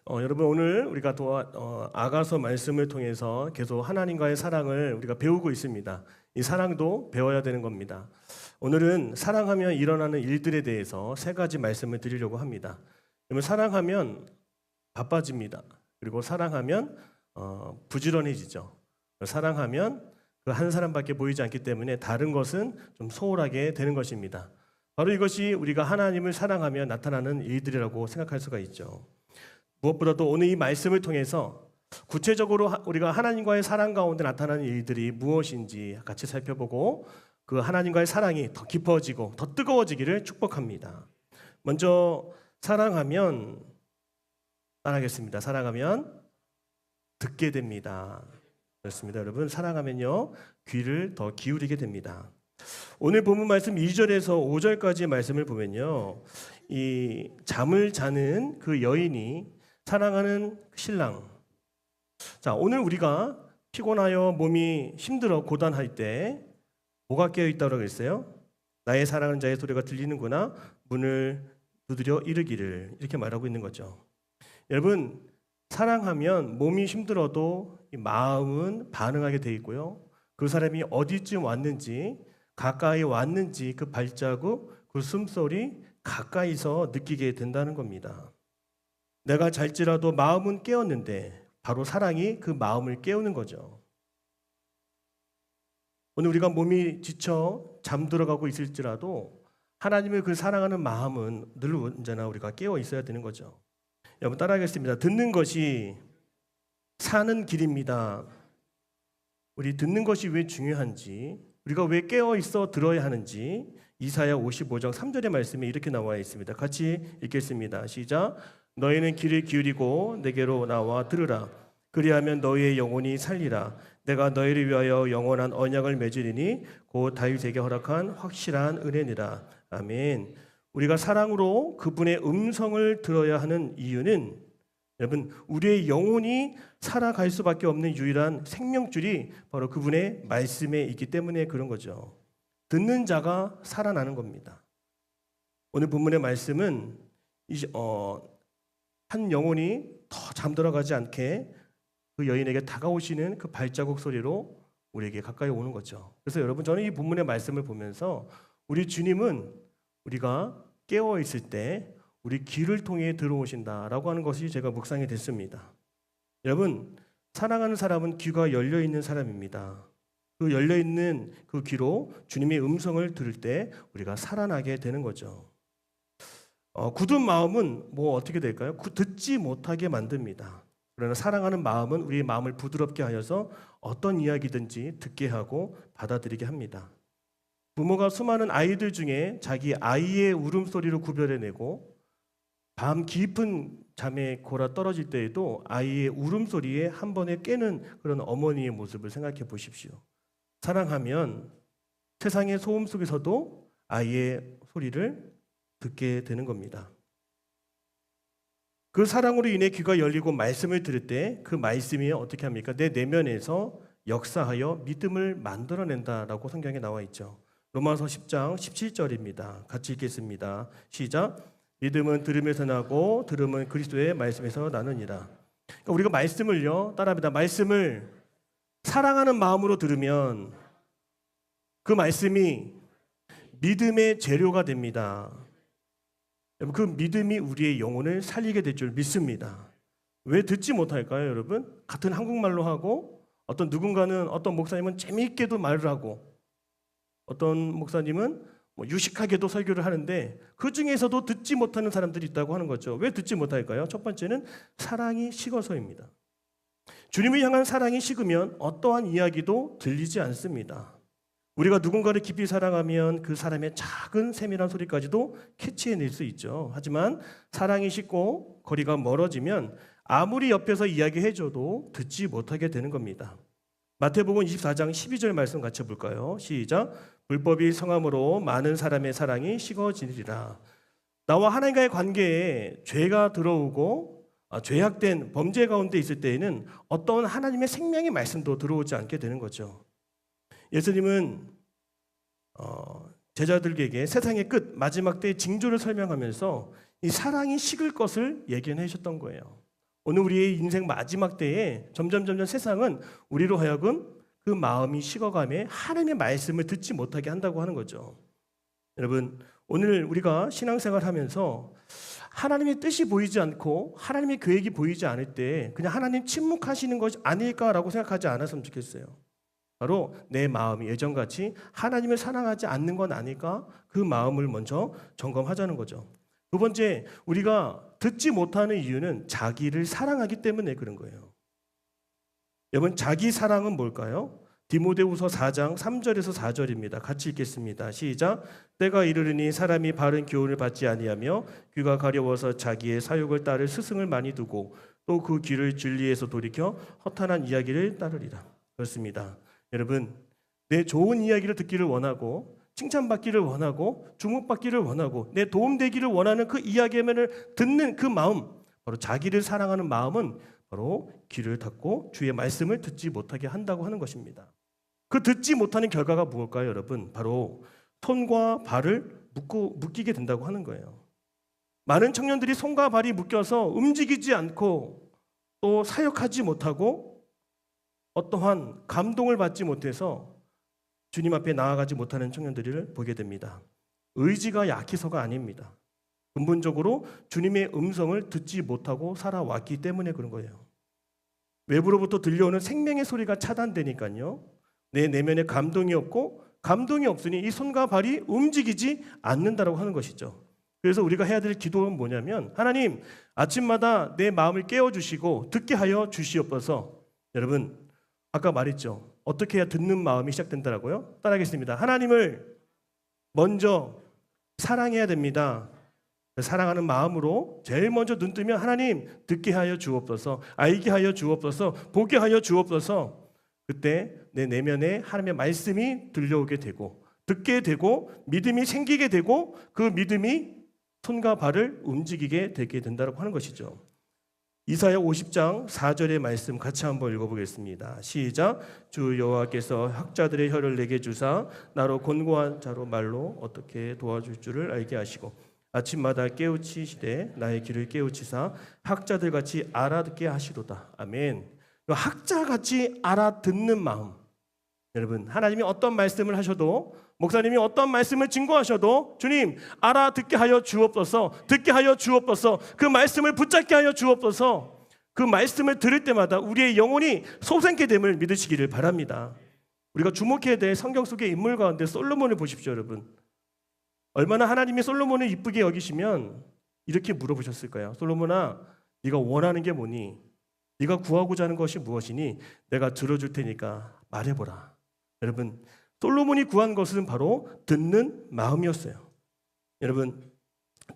여러분 오늘 우리가 아가서 말씀을 통해서 계속 하나님과의 사랑을 우리가 배우고 있습니다. 이 사랑도 배워야 되는 겁니다. 오늘은 사랑하면 일어나는 일들에 대해서 세 가지 말씀을 드리려고 합니다. 그러면 사랑하면 바빠집니다. 그리고 사랑하면 부지런해지죠. 사랑하면 그 한 사람밖에 보이지 않기 때문에 다른 것은 좀 소홀하게 되는 것입니다. 바로 이것이 우리가 하나님을 사랑하며 나타나는 일들이라고 생각할 수가 있죠. 무엇보다도 오늘 이 말씀을 통해서 구체적으로 우리가 하나님과의 사랑 가운데 나타나는 일들이 무엇인지 같이 살펴보고 그 하나님과의 사랑이 더 깊어지고 더 뜨거워지기를 축복합니다. 먼저 사랑하면 따라하겠습니다. 사랑하면 듣게 됩니다. 그렇습니다. 여러분 사랑하면요 귀를 더 기울이게 됩니다. 오늘 본문 말씀 2절에서 5절까지 말씀을 보면요 이 잠을 자는 그 여인이 사랑하는 신랑. 자, 오늘 우리가 피곤하여 몸이 힘들어 고단할 때 뭐가 깨어 있다고 그랬어요? 나의 사랑하는 자의 소리가 들리는구나. 문을 두드려 이르기를 이렇게 말하고 있는 거죠. 여러분 사랑하면 몸이 힘들어도 이 마음은 반응하게 돼 있고요. 그 사람이 어디쯤 왔는지 가까이 왔는지 그 발자국, 그 숨소리 가까이서 느끼게 된다는 겁니다. 내가 잘지라도 마음은 깨었는데 바로 사랑이 그 마음을 깨우는 거죠. 오늘 우리가 몸이 지쳐 잠들어가고 있을지라도 하나님을 그 사랑하는 마음은 늘 언제나 우리가 깨어 있어야 되는 거죠. 여러분 따라하겠습니다. 듣는 것이 사는 길입니다. 우리 듣는 것이 왜 중요한지, 우리가 왜 깨어 있어 들어야 하는지 이사야 55장 3절의 말씀에 이렇게 나와 있습니다. 같이 읽겠습니다. 시작. 너희는 귀를 기울이고 내게로 나와 들으라. 그리하면 너희의 영혼이 살리라. 내가 너희를 위하여 영원한 언약을 맺으리니 곧 다윗에게 허락한 확실한 은혜니라. 아멘. 우리가 사랑으로 그분의 음성을 들어야 하는 이유는 여러분 우리의 영혼이 살아갈 수밖에 없는 유일한 생명줄이 바로 그분의 말씀에 있기 때문에 그런 거죠. 듣는 자가 살아나는 겁니다. 오늘 본문의 말씀은 한 영혼이 더 잠들어가지 않게 그 여인에게 다가오시는 그 발자국 소리로 우리에게 가까이 오는 거죠. 그래서 여러분 저는 이 본문의 말씀을 보면서 우리 주님은 우리가 깨어 있을 때 우리 귀를 통해 들어오신다라고 하는 것이 제가 묵상이 됐습니다. 여러분 사랑하는 사람은 귀가 열려 있는 사람입니다. 그 열려 있는 그 귀로 주님의 음성을 들을 때 우리가 살아나게 되는 거죠. 굳은 마음은 어떻게 될까요? 듣지 못하게 만듭니다. 그러나 사랑하는 마음은 우리의 마음을 부드럽게 하여서 어떤 이야기든지 듣게 하고 받아들이게 합니다. 부모가 수많은 아이들 중에 자기 아이의 울음소리를 구별해내고 밤 깊은 잠에 골아 떨어질 때에도 아이의 울음소리에 한 번에 깨는 그런 어머니의 모습을 생각해 보십시오. 사랑하면 세상의 소음 속에서도 아이의 소리를 듣게 되는 겁니다. 그 사랑으로 인해 귀가 열리고 말씀을 들을 때 그 말씀이 어떻게 합니까? 내 내면에서 역사하여 믿음을 만들어낸다라고 성경에 나와 있죠. 로마서 10장 17절입니다. 같이 읽겠습니다. 시작. 믿음은 들음에서 나고 들음은 그리스도의 말씀에서 나느니라. 그러니까 우리가 말씀을요 따라합니다. 말씀을 사랑하는 마음으로 들으면 그 말씀이 믿음의 재료가 됩니다. 그 믿음이 우리의 영혼을 살리게 될 줄 믿습니다. 왜 듣지 못할까요, 여러분? 같은 한국말로 하고 어떤 누군가는 어떤 목사님은 재미있게도 말을 하고 어떤 목사님은 유식하게도 설교를 하는데 그 중에서도 듣지 못하는 사람들이 있다고 하는 거죠. 왜 듣지 못할까요? 첫 번째는 사랑이 식어서입니다. 주님을 향한 사랑이 식으면 어떠한 이야기도 들리지 않습니다. 우리가 누군가를 깊이 사랑하면 그 사람의 작은 세밀한 소리까지도 캐치해낼 수 있죠. 하지만 사랑이 식고 거리가 멀어지면 아무리 옆에서 이야기해줘도 듣지 못하게 되는 겁니다. 마태복음 24장 12절 말씀 같이 볼까요? 시작. 불법이 성함으로 많은 사람의 사랑이 식어지리라. 나와 하나님과의 관계에 죄가 들어오고 죄악된 범죄 가운데 있을 때에는 어떤 하나님의 생명의 말씀도 들어오지 않게 되는 거죠. 예수님은 제자들에게 세상의 끝 마지막 때의 징조를 설명하면서 이 사랑이 식을 것을 예견해 주셨던 거예요. 오늘 우리의 인생 마지막 때에 점점 세상은 우리로 하여금 그 마음이 식어감에 하나님의 말씀을 듣지 못하게 한다고 하는 거죠. 여러분, 오늘 우리가 신앙생활 하면서 하나님의 뜻이 보이지 않고 하나님의 계획이 보이지 않을 때 그냥 하나님 침묵하시는 것이 아닐까라고 생각하지 않았으면 좋겠어요. 바로 내 마음이 예전같이 하나님을 사랑하지 않는 건 아닐까? 그 마음을 먼저 점검하자는 거죠. 두 번째, 우리가 듣지 못하는 이유는 자기를 사랑하기 때문에 그런 거예요. 여러분, 자기 사랑은 뭘까요? 디모데후서 4장 3절에서 4절입니다. 같이 읽겠습니다. 시작. 때가 이르르니 사람이 바른 교훈을 받지 아니하며 귀가 가려워서 자기의 사욕을 따를 스승을 많이 두고 또 그 귀를 진리에서 돌이켜 허탄한 이야기를 따르리라. 그렇습니다. 여러분, 내 좋은 이야기를 듣기를 원하고 칭찬받기를 원하고 주목받기를 원하고 내 도움되기를 원하는 그 이야기를 듣는 그 마음, 바로 자기를 사랑하는 마음은 바로 귀를 닫고 주의 말씀을 듣지 못하게 한다고 하는 것입니다. 그 듣지 못하는 결과가 무엇일까요, 여러분? 바로 손과 발을 묶이게 된다고 하는 거예요. 많은 청년들이 손과 발이 묶여서 움직이지 않고 또 사역하지 못하고 어떠한 감동을 받지 못해서 주님 앞에 나아가지 못하는 청년들을 보게 됩니다. 의지가 약해서가 아닙니다. 근본적으로 주님의 음성을 듣지 못하고 살아왔기 때문에 그런 거예요. 외부로부터 들려오는 생명의 소리가 차단되니까요. 내 내면에 감동이 없고 감동이 없으니 이 손과 발이 움직이지 않는다라고 하는 것이죠. 그래서 우리가 해야 될 기도는 뭐냐면 하나님, 아침마다 내 마음을 깨워주시고 듣게 하여 주시옵소서. 여러분, 아까 말했죠. 어떻게 해야 듣는 마음이 시작된다라고요? 따라하겠습니다. 하나님을 먼저 사랑해야 됩니다. 사랑하는 마음으로 제일 먼저 눈 뜨면 하나님 듣게 하여 주옵소서, 알게 하여 주옵소서, 보게 하여 주옵소서. 그때 내 내면에 하나님의 말씀이 들려오게 되고 듣게 되고 믿음이 생기게 되고 그 믿음이 손과 발을 움직이게 되게 된다고 하는 것이죠. 이사야 50장 4절의 말씀 같이 한번 읽어보겠습니다. 시작. 주 여호와께서 학자들의 혀를 내게 주사 나로 곤고한 자로 말로 어떻게 도와줄 줄을 알게 하시고 아침마다 깨우치시되 나의 귀를 깨우치사 학자들같이 알아듣게 하시도다. 아멘. 학자같이 알아듣는 마음. 여러분, 하나님이 어떤 말씀을 하셔도 목사님이 어떤 말씀을 증거하셔도 주님 알아듣게 하여 주옵소서, 듣게 하여 주옵소서, 그 말씀을 붙잡게 하여 주옵소서. 그 말씀을 들을 때마다 우리의 영혼이 솟게 됨을 믿으시기를 바랍니다. 우리가 주목해야 될 성경 속의 인물 가운데 솔로몬을 보십시오. 여러분, 얼마나 하나님이 솔로몬을 이쁘게 여기시면 이렇게 물어보셨을까요? 솔로몬아, 네가 원하는 게 뭐니? 네가 구하고자 하는 것이 무엇이니? 내가 들어줄 테니까 말해보라. 여러분, 솔로몬이 구한 것은 바로 듣는 마음이었어요. 여러분,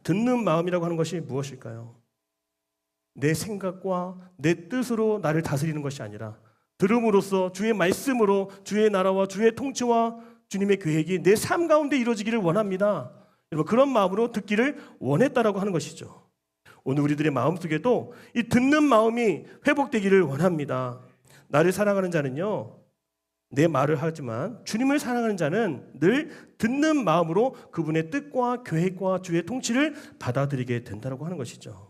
듣는 마음이라고 하는 것이 무엇일까요? 내 생각과 내 뜻으로 나를 다스리는 것이 아니라 들음으로써 주의 말씀으로 주의 나라와 주의 통치와 주님의 계획이 내 삶 가운데 이루어지기를 원합니다. 여러분, 그런 마음으로 듣기를 원했다라고 하는 것이죠. 오늘 우리들의 마음속에도 이 듣는 마음이 회복되기를 원합니다. 나를 사랑하는 자는요, 내 말을 하지만 주님을 사랑하는 자는 늘 듣는 마음으로 그분의 뜻과 계획과 주의 통치를 받아들이게 된다고 하는 것이죠.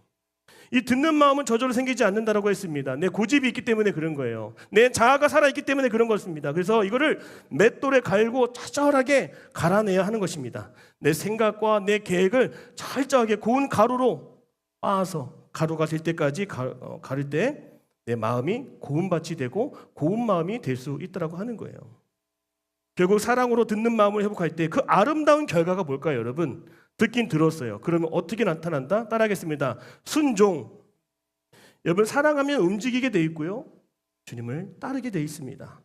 이 듣는 마음은 저절로 생기지 않는다라고 했습니다. 내 고집이 있기 때문에 그런 거예요. 내 자아가 살아있기 때문에 그런 것입니다. 그래서 이거를 맷돌에 갈고 처절하게 갈아내야 하는 것입니다. 내 생각과 내 계획을 철저하게 고운 가루로 빻아서 가루가 될 때까지 가를 때 내 마음이 고운밭이 되고 고운 마음이 될 수 있다고 하는 거예요. 결국 사랑으로 듣는 마음을 회복할 때 그 아름다운 결과가 뭘까요, 여러분? 듣긴 들었어요. 그러면 어떻게 나타난다? 따라하겠습니다. 순종. 여러분, 사랑하면 움직이게 돼 있고요, 주님을 따르게 돼 있습니다.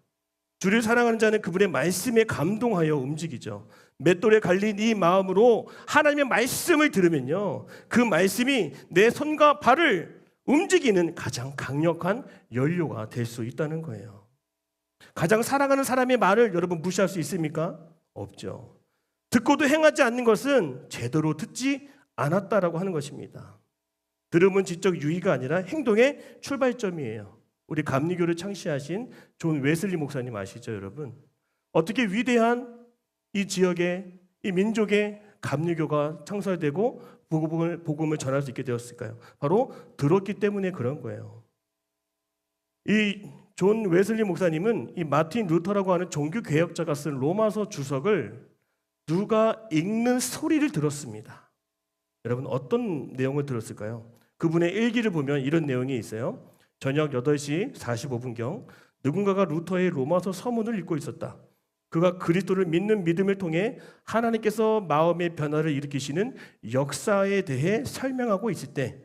주를 사랑하는 자는 그분의 말씀에 감동하여 움직이죠. 맷돌에 갈린 이 마음으로 하나님의 말씀을 들으면요, 그 말씀이 내 손과 발을 움직이는 가장 강력한 연료가 될 수 있다는 거예요. 가장 사랑하는 사람의 말을 여러분 무시할 수 있습니까? 없죠. 듣고도 행하지 않는 것은 제대로 듣지 않았다라고 하는 것입니다. 들음은 지적 유의가 아니라 행동의 출발점이에요. 우리 감리교를 창시하신 존 웨슬리 목사님 아시죠, 여러분? 어떻게 위대한 이 지역의 이 민족의 감리교가 창설되고 복음을 전할 수 있게 되었을까요? 바로 들었기 때문에 그런 거예요. 이 존 웨슬리 목사님은 이 마틴 루터라고 하는 종교 개혁자가 쓴 로마서 주석을 누가 읽는 소리를 들었습니다. 여러분 어떤 내용을 들었을까요? 그분의 일기를 보면 이런 내용이 있어요. 저녁 8시 45분경 누군가가 루터의 로마서 서문을 읽고 있었다. 그가 그리스도를 믿는 믿음을 통해 하나님께서 마음의 변화를 일으키시는 역사에 대해 설명하고 있을 때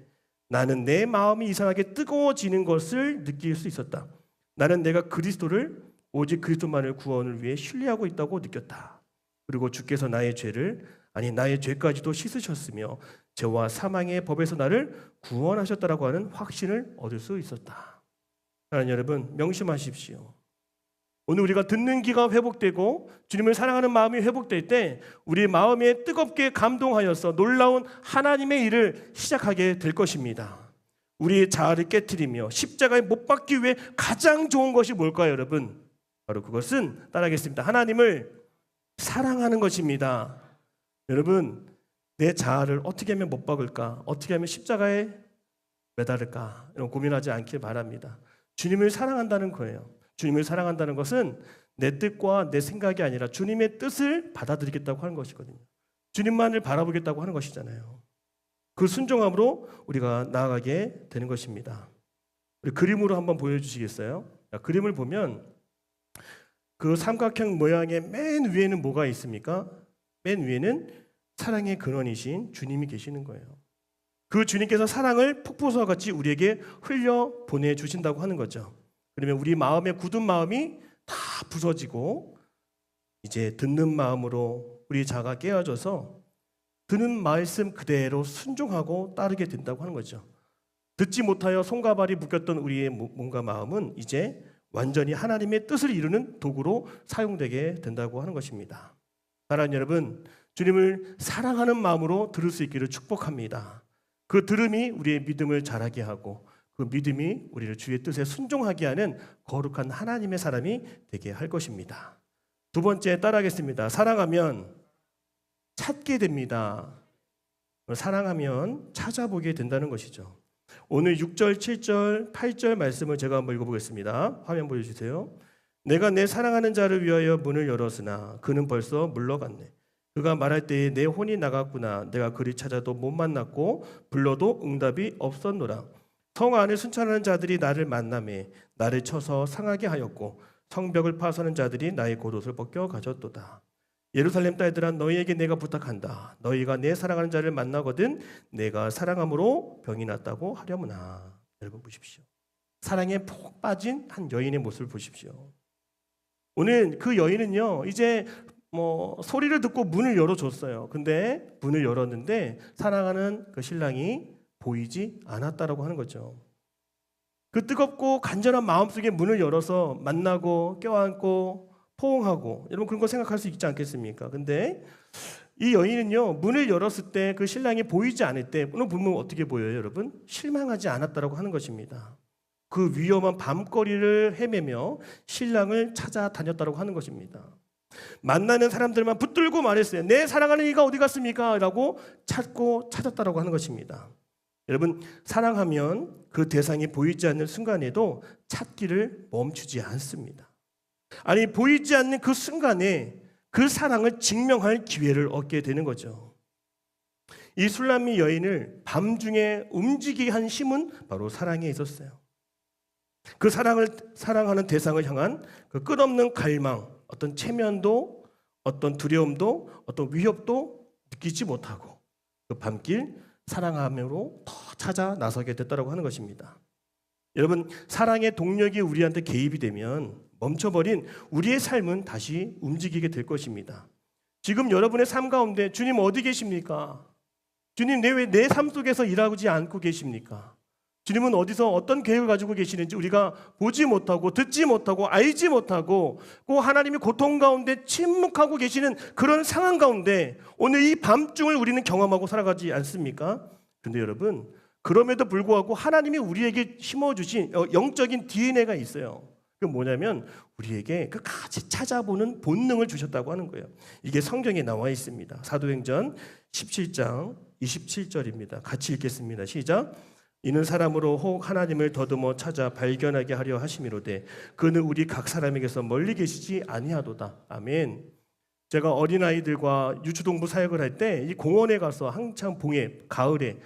나는 내 마음이 이상하게 뜨거워지는 것을 느낄 수 있었다. 나는 내가 그리스도를 오직 그리스도만을 구원을 위해 신뢰하고 있다고 느꼈다. 그리고 주께서 나의 죄까지도 씻으셨으며 죄와 사망의 법에서 나를 구원하셨다라고 하는 확신을 얻을 수 있었다. 하나님 여러분 명심하십시오. 오늘 우리가 듣는 귀가 회복되고 주님을 사랑하는 마음이 회복될 때 우리 마음에 뜨겁게 감동하여서 놀라운 하나님의 일을 시작하게 될 것입니다. 우리의 자아를 깨트리며 십자가에 못 박기 위해 가장 좋은 것이 뭘까요, 여러분? 바로 그것은 따라하겠습니다. 하나님을 사랑하는 것입니다. 여러분, 내 자아를 어떻게 하면 못 박을까? 어떻게 하면 십자가에 매달을까? 이런 고민하지 않길 바랍니다. 주님을 사랑한다는 거예요. 주님을 사랑한다는 것은 내 뜻과 내 생각이 아니라 주님의 뜻을 받아들이겠다고 하는 것이거든요. 주님만을 바라보겠다고 하는 것이잖아요. 그 순종함으로 우리가 나아가게 되는 것입니다. 우리 그림으로 한번 보여주시겠어요? 그림을 보면 그 삼각형 모양의 맨 위에는 뭐가 있습니까? 맨 위에는 사랑의 근원이신 주님이 계시는 거예요. 그 주님께서 사랑을 폭포수와 같이 우리에게 흘려 보내주신다고 하는 거죠. 그러면 우리 마음의 굳은 마음이 다 부서지고 이제 듣는 마음으로 우리 자가 깨어져서 듣는 말씀 그대로 순종하고 따르게 된다고 하는 거죠. 듣지 못하여 손과 발이 묶였던 우리의 몸과 마음은 이제 완전히 하나님의 뜻을 이루는 도구로 사용되게 된다고 하는 것입니다. 사랑하는 여러분, 주님을 사랑하는 마음으로 들을 수 있기를 축복합니다. 그 들음이 우리의 믿음을 자라게 하고 그 믿음이 우리를 주의 뜻에 순종하게 하는 거룩한 하나님의 사람이 되게 할 것입니다. 두 번째 따라하겠습니다. 사랑하면 찾게 됩니다. 사랑하면 찾아보게 된다는 것이죠. 오늘 6절, 7절, 8절 말씀을 제가 한번 읽어보겠습니다. 화면 보여주세요. 내가 내 사랑하는 자를 위하여 문을 열었으나 그는 벌써 물러갔네. 그가 말할 때에 내 혼이 나갔구나. 내가 그리 찾아도 못 만났고 불러도 응답이 없었노라. 성 안에 순찰하는 자들이 나를 만나매 나를 쳐서 상하게 하였고 성벽을 파서는 자들이 나의 겉옷을 벗겨 가졌도다. 예루살렘 딸들아 너희에게 내가 부탁한다. 너희가 내 사랑하는 자를 만나거든 내가 사랑함으로 병이 났다고 하려무나. 여러분 보십시오. 사랑에 푹 빠진 한 여인의 모습을 보십시오. 오늘 그 여인은요 이제 소리를 듣고 문을 열어줬어요. 근데 문을 열었는데 사랑하는 그 신랑이 보이지 않았다라고 하는 거죠. 그 뜨겁고 간절한 마음속에 문을 열어서 만나고 껴안고 포옹하고 여러분 그런 거 생각할 수 있지 않겠습니까? 근데 이 여인은요 문을 열었을 때 그 신랑이 보이지 않을 때 오늘 보면 어떻게 보여요, 여러분? 실망하지 않았다라고 하는 것입니다. 그 위험한 밤거리를 헤매며 신랑을 찾아다녔다라고 하는 것입니다. 만나는 사람들만 붙들고 말했어요. 내 사랑하는 이가 어디 갔습니까? 라고 찾고 찾았다라고 하는 것입니다. 여러분 사랑하면 그 대상이 보이지 않는 순간에도 찾기를 멈추지 않습니다. 아니 보이지 않는 그 순간에 그 사랑을 증명할 기회를 얻게 되는 거죠. 이 술람미 여인을 밤중에 움직이게 한 힘은 바로 사랑에 있었어요. 그 사랑하는 대상을 향한 그 끝없는 갈망, 어떤 체면도 어떤 두려움도 어떤 위협도 느끼지 못하고 그 밤길 사랑함으로 더 찾아 나서게 됐다고 하는 것입니다. 여러분 사랑의 동력이 우리한테 개입이 되면 멈춰버린 우리의 삶은 다시 움직이게 될 것입니다. 지금 여러분의 삶 가운데 주님 어디 계십니까? 주님 왜 내 삶 속에서 일하지 않고 계십니까? 주님은 어디서 어떤 계획을 가지고 계시는지 우리가 보지 못하고 듣지 못하고 알지 못하고 그 하나님이 고통 가운데 침묵하고 계시는 그런 상황 가운데 오늘 이 밤중을 우리는 경험하고 살아가지 않습니까? 그런데 여러분 그럼에도 불구하고 하나님이 우리에게 심어주신 영적인 DNA가 있어요. 그게 뭐냐면 우리에게 끝까지 찾아보는 본능을 주셨다고 하는 거예요. 이게 성경에 나와 있습니다. 사도행전 17장 27절입니다. 같이 읽겠습니다. 시작. 이는 사람으로 혹 하나님을 더듬어 찾아 발견하게 하려 하심이로되 그는 우리 각 사람에게서 멀리 계시지 아니하도다. 아멘. 제가 어린아이들과 유초동부 사역을 할 때 이 공원에 가서 한창 봄에 가을에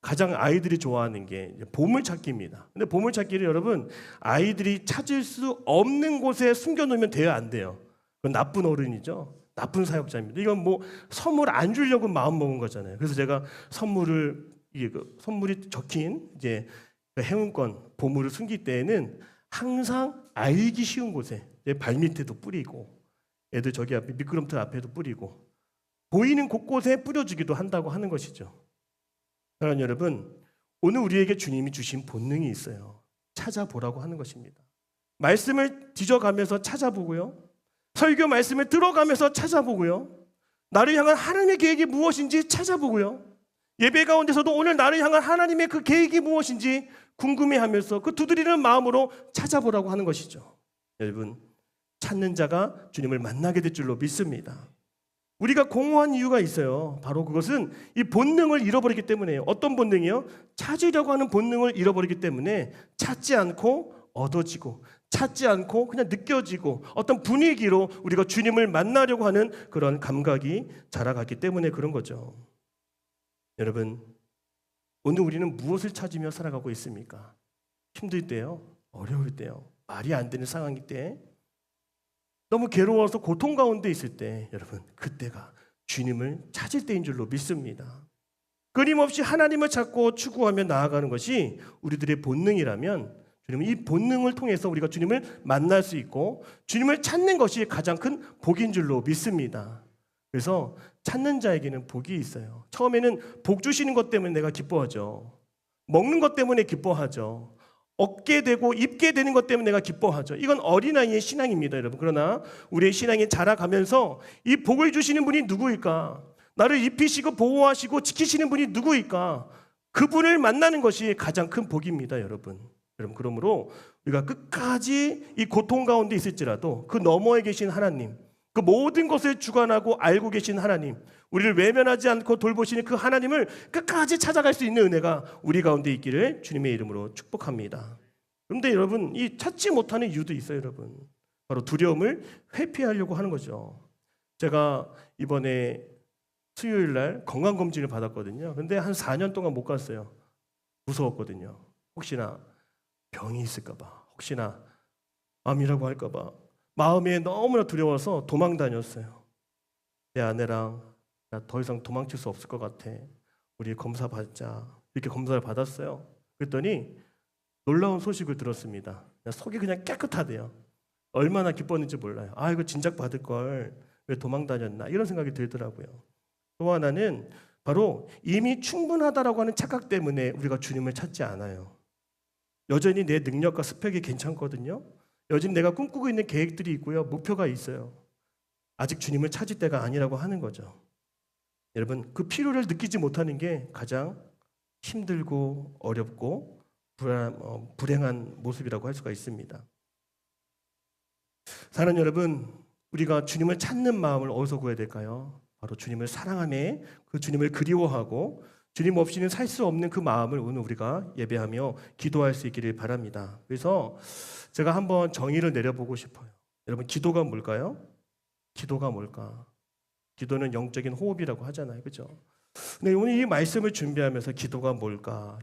가장 아이들이 좋아하는 게 보물찾기입니다. 근데 보물찾기를 여러분 아이들이 찾을 수 없는 곳에 숨겨놓으면 돼요, 안 돼요? 그건 나쁜 어른이죠. 나쁜 사역자입니다. 이건 뭐 선물 안 주려고 마음 먹은 거잖아요. 그래서 제가 선물이 적힌 이제 행운권 보물을 숨길 때에는 항상 알기 쉬운 곳에 내 발밑에도 뿌리고 애들 저기 앞에 미끄럼틀 앞에도 뿌리고 보이는 곳곳에 뿌려주기도 한다고 하는 것이죠. 사랑하는 여러분, 오늘 우리에게 주님이 주신 본능이 있어요. 찾아보라고 하는 것입니다. 말씀을 뒤져가면서 찾아보고요. 설교 말씀을 들어가면서 찾아보고요. 나를 향한 하나님의 계획이 무엇인지 찾아보고요. 예배 가운데서도 오늘 나를 향한 하나님의 그 계획이 무엇인지 궁금해하면서 그 두드리는 마음으로 찾아보라고 하는 것이죠. 여러분, 찾는 자가 주님을 만나게 될 줄로 믿습니다. 우리가 공허한 이유가 있어요. 바로 그것은 이 본능을 잃어버리기 때문이에요. 어떤 본능이요? 찾으려고 하는 본능을 잃어버리기 때문에 찾지 않고 얻어지고 찾지 않고 그냥 느껴지고 어떤 분위기로 우리가 주님을 만나려고 하는 그런 감각이 자라갔기 때문에 그런 거죠. 여러분, 오늘 우리는 무엇을 찾으며 살아가고 있습니까? 힘들 때요? 어려울 때요? 말이 안 되는 상황일 때? 너무 괴로워서 고통 가운데 있을 때 여러분 그때가 주님을 찾을 때인 줄로 믿습니다. 끊임없이 하나님을 찾고 추구하며 나아가는 것이 우리들의 본능이라면 주님은 이 본능을 통해서 우리가 주님을 만날 수 있고 주님을 찾는 것이 가장 큰 복인 줄로 믿습니다. 그래서 찾는 자에게는 복이 있어요. 처음에는 복 주시는 것 때문에 내가 기뻐하죠. 먹는 것 때문에 기뻐하죠. 얻게 되고 입게 되는 것 때문에 내가 기뻐하죠. 이건 어린아이의 신앙입니다, 여러분. 그러나 우리의 신앙이 자라가면서 이 복을 주시는 분이 누구일까? 나를 입히시고 보호하시고 지키시는 분이 누구일까? 그분을 만나는 것이 가장 큰 복입니다, 여러분. 여러분, 그러므로 우리가 끝까지 이 고통 가운데 있을지라도 그 너머에 계신 하나님, 그 모든 것을 주관하고 알고 계신 하나님, 우리를 외면하지 않고 돌보시는 그 하나님을 끝까지 찾아갈 수 있는 은혜가 우리 가운데 있기를 주님의 이름으로 축복합니다. 그런데 여러분, 이 찾지 못하는 이유도 있어요, 여러분. 바로 두려움을 회피하려고 하는 거죠. 제가 이번에 수요일 날 건강검진을 받았거든요. 근데 한 4년 동안 못 갔어요. 무서웠거든요. 혹시나 병이 있을까 봐, 혹시나 암이라고 할까 봐 마음에 너무나 두려워서 도망 다녔어요. 내 아내랑 나 더 이상 도망칠 수 없을 것 같아. 우리 검사 받자. 이렇게 검사를 받았어요. 그랬더니 놀라운 소식을 들었습니다. 속이 그냥 깨끗하대요. 얼마나 기뻤는지 몰라요. 아, 이거 진작 받을 걸 왜 도망 다녔나 이런 생각이 들더라고요. 또 하나는 바로 이미 충분하다라고 하는 착각 때문에 우리가 주님을 찾지 않아요. 여전히 내 능력과 스펙이 괜찮거든요. 여전히 내가 꿈꾸고 있는 계획들이 있고요. 목표가 있어요. 아직 주님을 찾을 때가 아니라고 하는 거죠. 여러분, 그 필요를 느끼지 못하는 게 가장 힘들고 어렵고 불행한 모습이라고 할 수가 있습니다. 사랑하는 여러분, 우리가 주님을 찾는 마음을 어디서 구해야 될까요? 바로 주님을 사랑하며 그 주님을 그리워하고 주님 없이는 살 수 없는 그 마음을 오늘 우리가 예배하며 기도할 수 있기를 바랍니다. 그래서 제가 한번 정의를 내려보고 싶어요. 여러분, 기도가 뭘까요? 기도가 뭘까? 기도는 영적인 호흡이라고 하잖아요. 그렇죠? 근데 오늘 이 말씀을 준비하면서 기도가 뭘까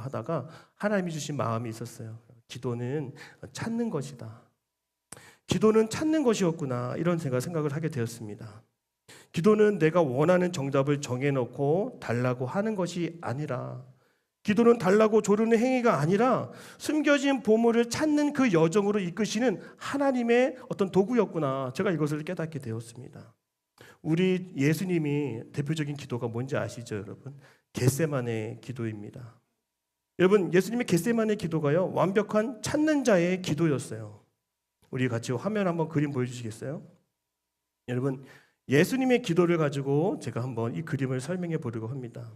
하다가 하나님이 주신 마음이 있었어요. 기도는 찾는 것이다. 기도는 찾는 것이었구나. 이런 생각을 하게 되었습니다. 기도는 내가 원하는 정답을 정해놓고 달라고 하는 것이 아니라, 기도는 달라고 조르는 행위가 아니라 숨겨진 보물을 찾는 그 여정으로 이끄시는 하나님의 어떤 도구였구나. 제가 이것을 깨닫게 되었습니다. 우리 예수님이 대표적인 기도가 뭔지 아시죠, 여러분? 겟세마네 기도입니다. 여러분, 예수님의 겟세마네 기도가요, 완벽한 찾는 자의 기도였어요. 우리 같이 화면 한번 그림 보여주시겠어요? 여러분, 예수님의 기도를 가지고 제가 한번 이 그림을 설명해 보려고 합니다.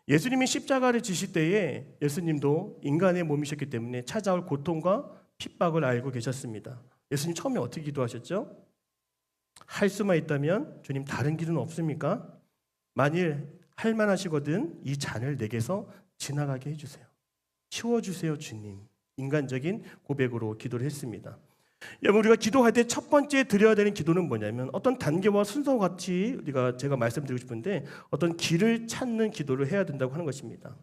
예수님이 십자가를 지실 때에 예수님도 인간의 몸이셨기 때문에 찾아올 고통과 핍박을 알고 계셨습니다. 예수님 처음에 어떻게 기도하셨죠? 할 수만 있다면 주님 다른 길은 없습니까? 만일 할만하시거든 이 잔을 내게서 지나가게 해주세요. 치워주세요 주님. 인간적인 고백으로 기도를 했습니다. 여러분, 우리가 기도할 때 첫 번째 드려야 되는 기도는 뭐냐면 어떤 단계와 순서와 같이 제가 말씀드리고 싶은데 어떤 길을 찾는 기도를 해야 된다고 하는 것입니다.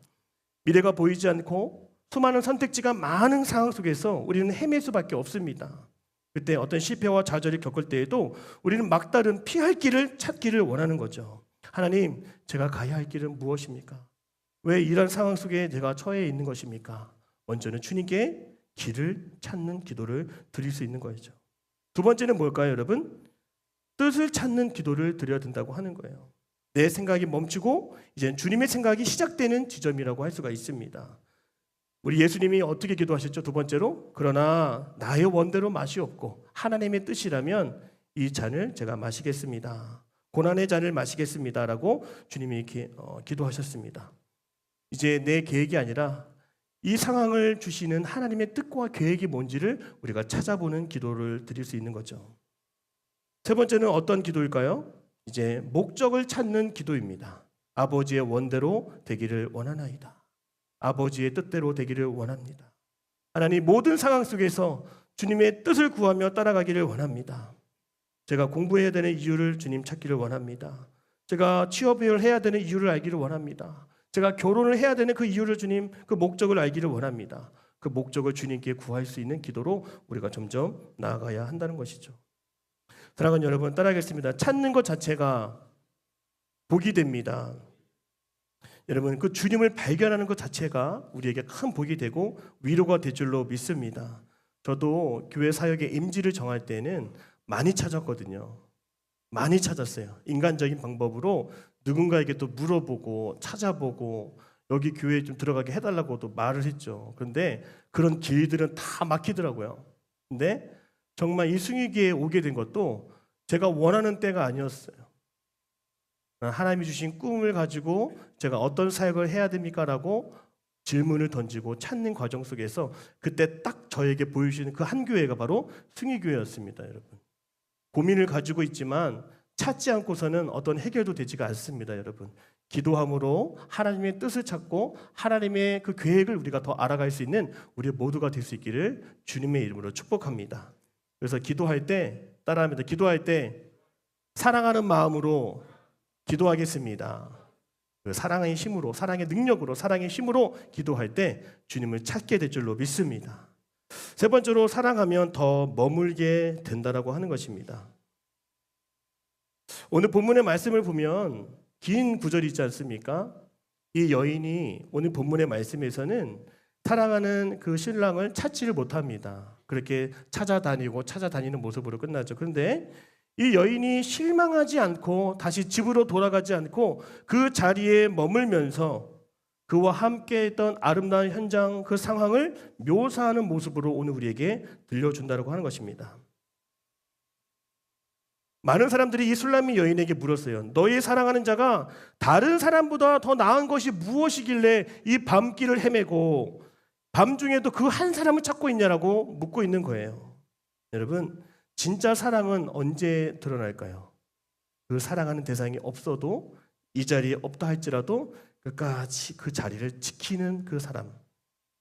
미래가 보이지 않고 수많은 선택지가 많은 상황 속에서 우리는 헤맬 수밖에 없습니다. 그때 어떤 실패와 좌절을 겪을 때에도 우리는 막다른 피할 길을 찾기를 원하는 거죠. 하나님, 제가 가야 할 길은 무엇입니까? 왜 이런 상황 속에 제가 처해 있는 것입니까? 먼저는 주님께 길을 찾는 기도를 드릴 수 있는 거죠. 두 번째는 뭘까요, 여러분? 뜻을 찾는 기도를 드려야 된다고 하는 거예요. 내 생각이 멈추고 이제 주님의 생각이 시작되는 지점이라고 할 수가 있습니다. 우리 예수님이 어떻게 기도하셨죠? 두 번째로, 그러나 나의 원대로 맛이 없고 하나님의 뜻이라면 이 잔을 제가 마시겠습니다. 고난의 잔을 마시겠습니다라고 주님이 기도하셨습니다. 이제 내 계획이 아니라 이 상황을 주시는 하나님의 뜻과 계획이 뭔지를 우리가 찾아보는 기도를 드릴 수 있는 거죠. 세 번째는 어떤 기도일까요? 이제 목적을 찾는 기도입니다. 아버지의 원대로 되기를 원하나이다. 아버지의 뜻대로 되기를 원합니다. 하나님, 모든 상황 속에서 주님의 뜻을 구하며 따라가기를 원합니다. 제가 공부해야 되는 이유를 주님 찾기를 원합니다. 제가 취업을 해야 되는 이유를 알기를 원합니다. 제가 결혼을 해야 되는 그 이유를 주님, 그 목적을 알기를 원합니다. 그 목적을 주님께 구할 수 있는 기도로 우리가 점점 나아가야 한다는 것이죠. 사랑하는 여러분, 따라하겠습니다. 찾는 것 자체가 복이 됩니다. 여러분, 그 주님을 발견하는 것 자체가 우리에게 큰 복이 되고 위로가 될 줄로 믿습니다. 저도 교회 사역의 임지를 정할 때는 많이 찾았거든요. 많이 찾았어요. 인간적인 방법으로 누군가에게 또 물어보고 찾아보고 여기 교회에 좀 들어가게 해달라고도 말을 했죠. 그런데 그런 길들은 다 막히더라고요. 근데 정말 이 숭유기에 오게 된 것도 제가 원하는 때가 아니었어요. 하나님이 주신 꿈을 가지고 제가 어떤 사역을 해야 됩니까? 라고 질문을 던지고 찾는 과정 속에서 그때 딱 저에게 보여주시는 그 한 교회가 바로 숭유교회였습니다. 여러분, 고민을 가지고 있지만 찾지 않고서는 어떤 해결도 되지가 않습니다. 여러분, 기도함으로 하나님의 뜻을 찾고 하나님의 그 계획을 우리가 더 알아갈 수 있는 우리 모두가 될 수 있기를 주님의 이름으로 축복합니다. 그래서 기도할 때 따라합니다. 기도할 때 사랑하는 마음으로 기도하겠습니다. 그 사랑의 힘으로, 사랑의 능력으로, 사랑의 힘으로 기도할 때 주님을 찾게 될 줄로 믿습니다. 세 번째로, 사랑하면 더 머물게 된다라고 하는 것입니다. 오늘 본문의 말씀을 보면 긴 구절이 있지 않습니까? 이 여인이 오늘 본문의 말씀에서는 사랑하는 그 신랑을 찾지를 못합니다. 그렇게 찾아다니는 모습으로 끝나죠. 그런데 이 여인이 실망하지 않고 다시 집으로 돌아가지 않고 그 자리에 머물면서 그와 함께했던 아름다운 현장, 그 상황을 묘사하는 모습으로 오늘 우리에게 들려준다고 하는 것입니다. 많은 사람들이 이 술람미 여인에게 물었어요. 너희 사랑하는 자가 다른 사람보다 더 나은 것이 무엇이길래 이 밤길을 헤매고 밤중에도 그 한 사람을 찾고 있냐라고 묻고 있는 거예요. 여러분, 진짜 사랑은 언제 드러날까요? 그 사랑하는 대상이 없어도, 이 자리에 없다 할지라도 끝까지 그 자리를 지키는 그 사람,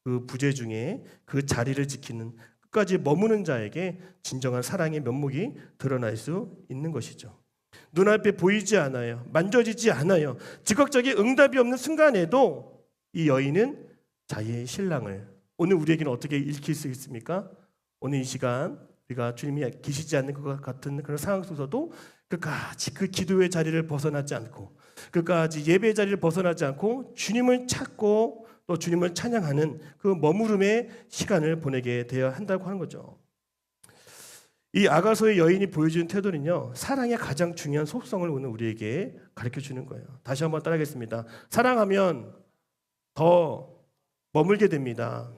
그 부재 중에 그 자리를 지키는, 끝까지 머무는 자에게 진정한 사랑의 면목이 드러날 수 있는 것이죠. 눈앞에 보이지 않아요. 만져지지 않아요. 즉각적인 응답이 없는 순간에도 이 여인은 자기의 신랑을, 오늘 우리에게는 어떻게 읽힐 수 있습니까? 오늘 이 시간 우리가 주님이 계시지 않는 것 같은 그런 상황 속에서도 끝까지 그 기도의 자리를 벗어나지 않고, 끝까지 예배의 자리를 벗어나지 않고 주님을 찾고 또 주님을 찬양하는 그 머무름의 시간을 보내게 되어야 한다고 하는 거죠. 이 아가서의 여인이 보여주는 태도는요, 사랑의 가장 중요한 속성을 오늘 우리에게 가르쳐주는 거예요. 다시 한번 따라하겠습니다. 사랑하면 더 머물게 됩니다.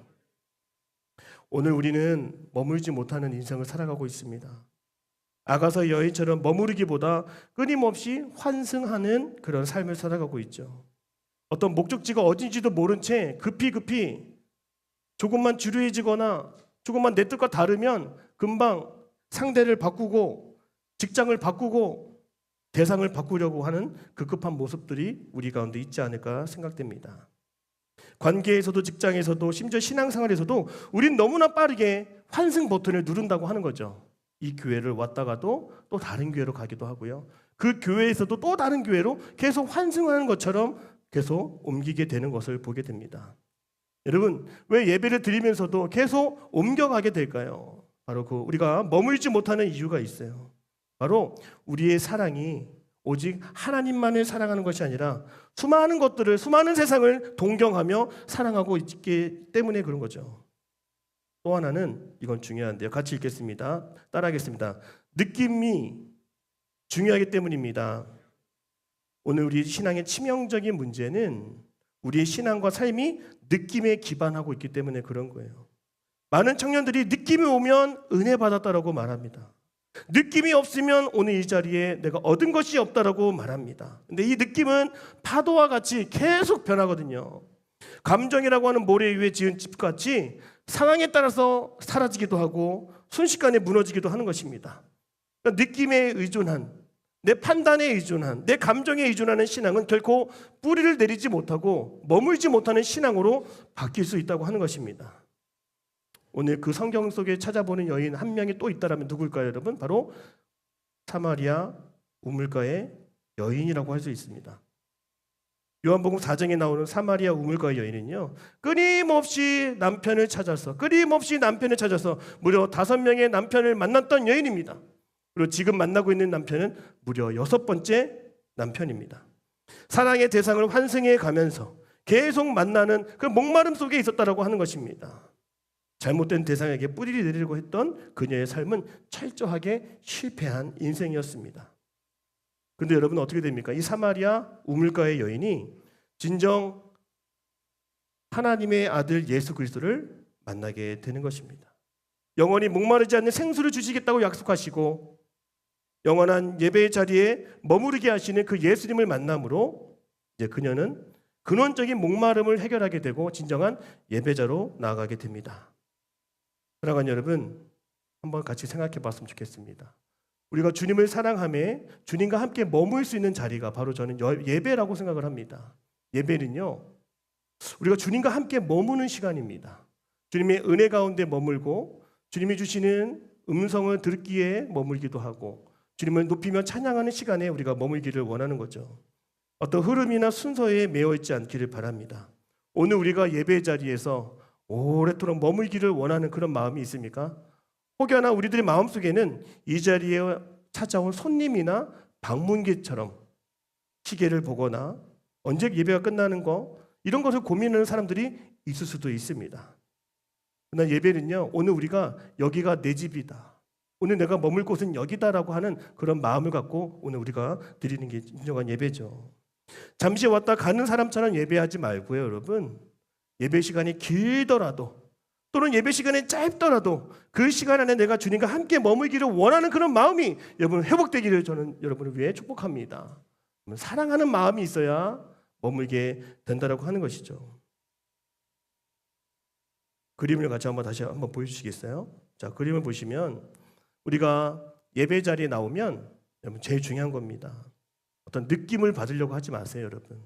오늘 우리는 머물지 못하는 인생을 살아가고 있습니다. 아가서 여인처럼 머무르기보다 끊임없이 환승하는 그런 삶을 살아가고 있죠. 어떤 목적지가 어딘지도 모른 채 급히 조금만 지루해지거나 조금만 내 뜻과 다르면 금방 상대를 바꾸고 직장을 바꾸고 대상을 바꾸려고 하는 급급한 모습들이 우리 가운데 있지 않을까 생각됩니다. 관계에서도 직장에서도 심지어 신앙생활에서도 우린 너무나 빠르게 환승 버튼을 누른다고 하는 거죠. 이 교회를 왔다가도 또 다른 교회로 가기도 하고요. 그 교회에서도 또 다른 교회로 계속 환승하는 것처럼 계속 옮기게 되는 것을 보게 됩니다. 여러분, 왜 예배를 드리면서도 계속 옮겨가게 될까요? 바로 우리가 머물지 못하는 이유가 있어요. 바로 우리의 사랑이 오직 하나님만을 사랑하는 것이 아니라 수많은 것들을, 수많은 세상을 동경하며 사랑하고 있기 때문에 그런 거죠. 또 하나는 이건 중요한데요. 같이 읽겠습니다. 따라하겠습니다. 느낌이 중요하기 때문입니다. 오늘 우리 신앙의 치명적인 문제는 우리의 신앙과 삶이 느낌에 기반하고 있기 때문에 그런 거예요. 많은 청년들이 느낌이 오면 은혜 받았다라고 말합니다. 느낌이 없으면 오늘 이 자리에 내가 얻은 것이 없다라고 말합니다. 근데 이 느낌은 파도와 같이 계속 변하거든요. 감정이라고 하는 모래 위에 지은 집같이 상황에 따라서 사라지기도 하고 순식간에 무너지기도 하는 것입니다. 그러니까 느낌에 의존한, 내 판단에 의존한, 내 감정에 의존하는 신앙은 결코 뿌리를 내리지 못하고 머물지 못하는 신앙으로 바뀔 수 있다고 하는 것입니다. 오늘 그 성경 속에 찾아보는 여인 한 명이 또 있다라면 누굴까요, 여러분? 바로 사마리아 우물가의 여인이라고 할 수 있습니다. 요한복음 4장에 나오는 사마리아 우물가의 여인은요, 끊임없이 남편을 찾아서 무려 5명의 남편을 만났던 여인입니다. 그리고 지금 만나고 있는 남편은 무려 6번째 남편입니다. 사랑의 대상을 환승해 가면서 계속 만나는 그 목마름 속에 있었다라고 하는 것입니다. 잘못된 대상에게 뿌리를 내리려고 했던 그녀의 삶은 철저하게 실패한 인생이었습니다. 그런데 여러분 어떻게 됩니까? 이 사마리아 우물가의 여인이 진정 하나님의 아들 예수 그리스도를 만나게 되는 것입니다. 영원히 목마르지 않는 생수를 주시겠다고 약속하시고 영원한 예배의 자리에 머무르게 하시는 그 예수님을 만남으로 이제 그녀는 근원적인 목마름을 해결하게 되고 진정한 예배자로 나아가게 됩니다. 사랑하는 여러분, 한번 같이 생각해 봤으면 좋겠습니다. 우리가 주님을 사랑하며 주님과 함께 머물 수 있는 자리가 바로 저는 예배라고 생각을 합니다. 예배는요, 우리가 주님과 함께 머무는 시간입니다. 주님의 은혜 가운데 머물고 주님이 주시는 음성을 듣기에 머물기도 하고 주님을 높이며 찬양하는 시간에 우리가 머물기를 원하는 거죠. 어떤 흐름이나 순서에 매여 있지 않기를 바랍니다. 오늘 우리가 예배 자리에서 오랫도록 머물기를 원하는 그런 마음이 있습니까? 혹여나 우리들의 마음속에는 이 자리에 찾아온 손님이나 방문객처럼 시계를 보거나 언제 예배가 끝나는 거 이런 것을 고민하는 사람들이 있을 수도 있습니다. 그러나 예배는요, 오늘 우리가 여기가 내 집이다, 오늘 내가 머물 곳은 여기다라고 하는 그런 마음을 갖고 오늘 우리가 드리는 게 진정한 예배죠. 잠시 왔다 가는 사람처럼 예배하지 말고요, 여러분. 예배 시간이 길더라도 또는 예배 시간이 짧더라도 그 시간 안에 내가 주님과 함께 머물기를 원하는 그런 마음이 여러분 회복되기를 저는 여러분을 위해 축복합니다. 사랑하는 마음이 있어야 머물게 된다라고 하는 것이죠. 그림을 같이 다시 한번 보여주시겠어요? 자, 그림을 보시면 우리가 예배 자리에 나오면 여러분 제일 중요한 겁니다. 어떤 느낌을 받으려고 하지 마세요, 여러분.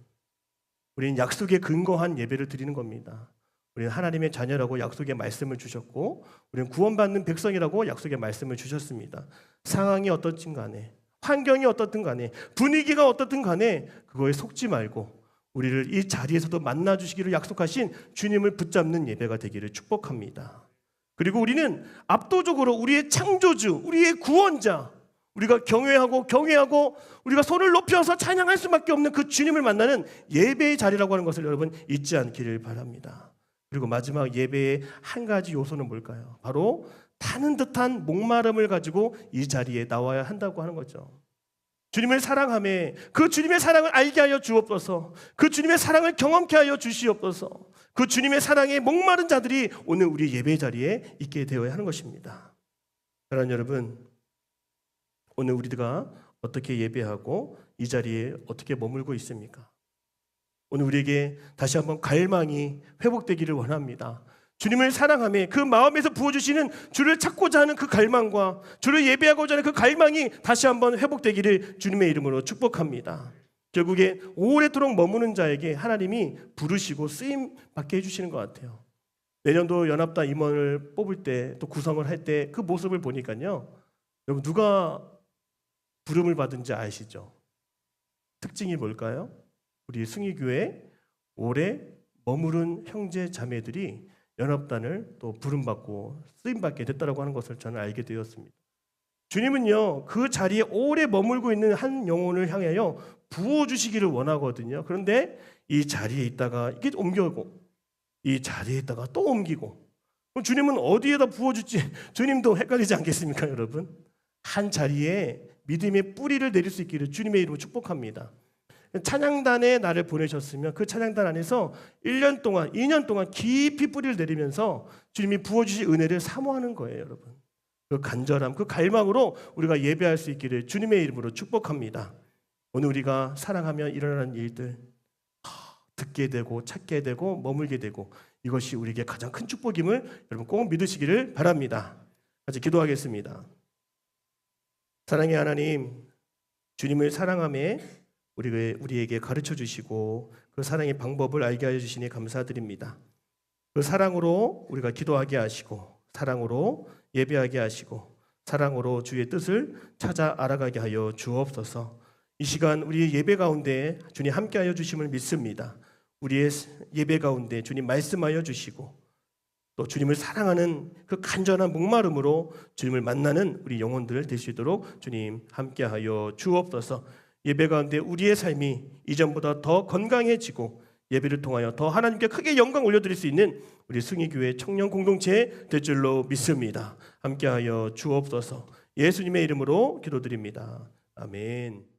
우리는 약속에 근거한 예배를 드리는 겁니다. 우리는 하나님의 자녀라고 약속의 말씀을 주셨고 우리는 구원받는 백성이라고 약속의 말씀을 주셨습니다. 상황이 어떻든 간에 환경이 어떻든 간에 분위기가 어떻든 간에 그거에 속지 말고 우리를 이 자리에서도 만나주시기를 약속하신 주님을 붙잡는 예배가 되기를 축복합니다. 그리고 우리는 압도적으로 우리의 창조주, 우리의 구원자, 우리가 경외하고 우리가 손을 높여서 찬양할 수밖에 없는 그 주님을 만나는 예배의 자리라고 하는 것을 여러분 잊지 않기를 바랍니다. 그리고 마지막 예배의 한 가지 요소는 뭘까요? 바로 타는 듯한 목마름을 가지고 이 자리에 나와야 한다고 하는 거죠. 주님을 사랑하며 그 주님의 사랑을 알게 하여 주옵소서. 그 주님의 사랑을 경험케 하여 주시옵소서. 그 주님의 사랑에 목마른 자들이 오늘 우리 예배 자리에 있게 되어야 하는 것입니다. 사랑하는 여러분, 오늘 우리가 어떻게 예배하고 이 자리에 어떻게 머물고 있습니까? 오늘 우리에게 다시 한번 갈망이 회복되기를 원합니다. 주님을 사랑하며 그 마음에서 부어주시는 주를 찾고자 하는 그 갈망과 주를 예배하고자 하는 그 갈망이 다시 한번 회복되기를 주님의 이름으로 축복합니다. 결국에 오래도록 머무는 자에게 하나님이 부르시고 쓰임 받게 해주시는 것 같아요. 내년도 연합단 임원을 뽑을 때 또 구성을 할 때 그 모습을 보니까요, 여러분 누가 부름을 받은지 아시죠? 특징이 뭘까요? 우리 승희교회 오래 머무른 형제 자매들이 연합단을 또 부름받고 쓰임받게 됐다라고 하는 것을 저는 알게 되었습니다. 주님은요, 그 자리에 오래 머물고 있는 한 영혼을 향하여 부어주시기를 원하거든요. 그런데 이 자리에 있다가 이게 옮겨고, 이 자리에 있다가 또 옮기고, 그럼 주님은 어디에다 부어줄지 주님도 헷갈리지 않겠습니까, 여러분? 한 자리에 믿음의 뿌리를 내릴 수 있기를 주님의 이름으로 축복합니다. 찬양단에 나를 보내셨으면 그 찬양단 안에서 1년 동안, 2년 동안 깊이 뿌리를 내리면서 주님이 부어주신 은혜를 사모하는 거예요, 여러분. 그 간절함, 그 갈망으로 우리가 예배할 수 있기를 주님의 이름으로 축복합니다. 오늘 우리가 사랑하며 일어나는 일들, 듣게 되고 찾게 되고 머물게 되고, 이것이 우리에게 가장 큰 축복임을 여러분 꼭 믿으시기를 바랍니다. 같이 기도하겠습니다. 사랑의 하나님, 주님을 사랑하며 우리에게 가르쳐 주시고 그 사랑의 방법을 알게 하여 주시니 감사드립니다. 그 사랑으로 우리가 기도하게 하시고, 사랑으로 예배하게 하시고, 사랑으로 주의 뜻을 찾아 알아가게 하여 주옵소서. 이 시간 우리의 예배 가운데 주님 함께하여 주심을 믿습니다. 우리의 예배 가운데 주님 말씀하여 주시고, 또 주님을 사랑하는 그 간절한 목마름으로 주님을 만나는 우리 영혼들 될 수 있도록 주님 함께하여 주옵소서. 예배 가운데 우리의 삶이 이전보다 더 건강해지고 예배를 통하여 더 하나님께 크게 영광 올려드릴 수 있는 우리 승희교회 청년 공동체 될 줄로 믿습니다. 함께하여 주옵소서. 예수님의 이름으로 기도드립니다. 아멘.